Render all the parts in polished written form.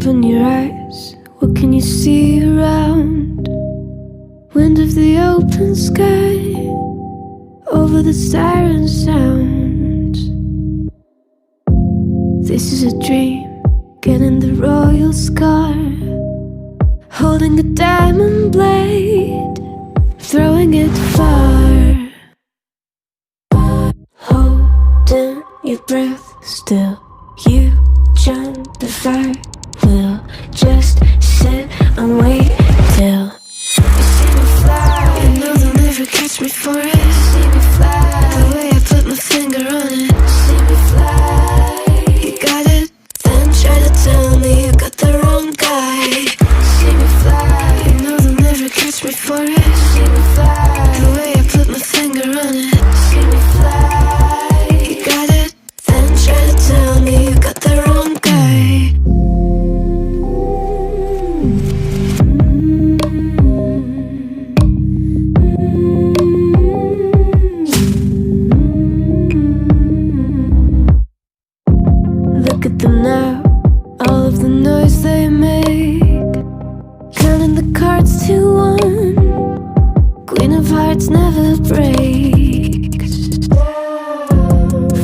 Open your eyes, what can you see around? Wind of the open sky, over the siren sounds. This is a dream, getting the royal scar, holding a diamond blade, throwing it far. Holding your breath still, you jump the fire. We'll just sit and wait till you see me fly. You know they'll never catch me for it. See me fly, the way I put my finger on it. See me fly, you got it, then try to tell me you got the wrong guy. See me fly, you know they'll never catch me for it. See me fly, the way I put my finger on it. See me fly, you got it, then try to tell me you got the wrong guy. Look at them now, all of the noise they make, counting the cards to one. Queen of hearts never breaks.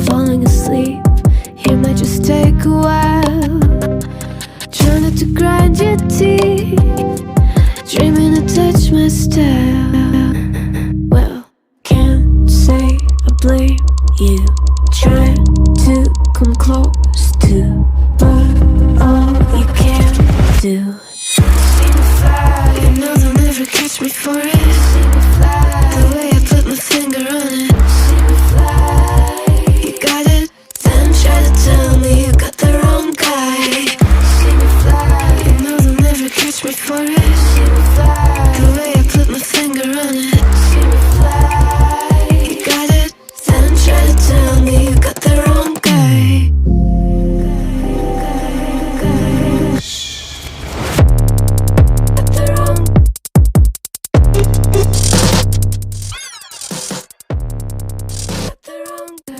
Falling asleep, here might just take a while. Try not to grind your teeth, dreaming to touch my style. Well, can't say I blame you, trying to come close to, but all you can do. See me fly, you know they'll never catch me for it. See me fly, the way I put my finger on it. See me fly, you got it, then try to tell me you got the wrong guy. See me fly, you know they'll never catch me for it. See me fly, the way I put my finger on it. See me fly, you got it, then try to tell me you got the wrong guy. Got the wrong. Got the wrong guy.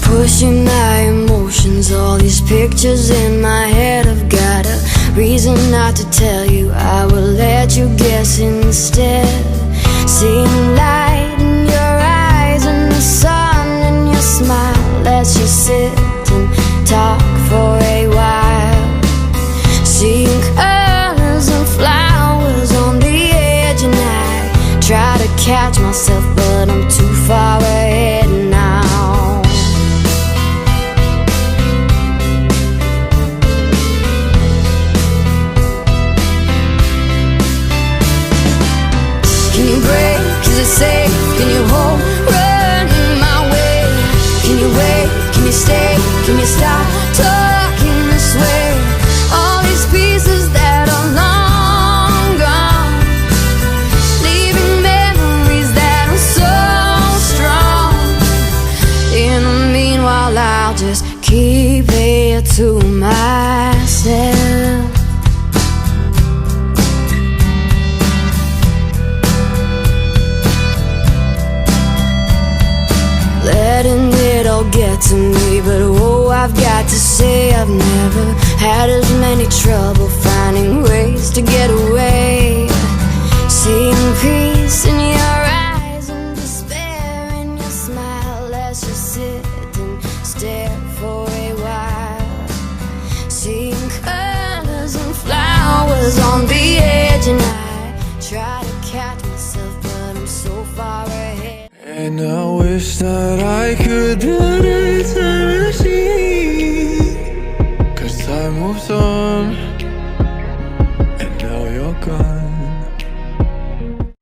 Pushing my emotions, all these pictures in my head. I've got a reason not to tell you, I will let you guess instead. Seeing light in your eyes and the sun in your smile. Let's just sit and talk for a while. Seeing colors and flowers on the edge, and I try to catch myself, but I'm too far ahead now. Can you break? Is it safe? Can you hold? Run my way. Can you wait? Can you stay? Can you stop talking this way? All these pieces that are long gone, leaving memories that are so strong. In the meanwhile, I'll just keep it to myself. Letting it all get to me, but oh, I've got to say I've never had as many trouble finding ways to get away. Seeing peace in your eyes and despair in your smile. Let's just sit and stare for a while. Seeing colors and flowers on the edge, and I try to catch myself, but I'm so far ahead. And I wish that I could build a time machine, 'cause time moves on.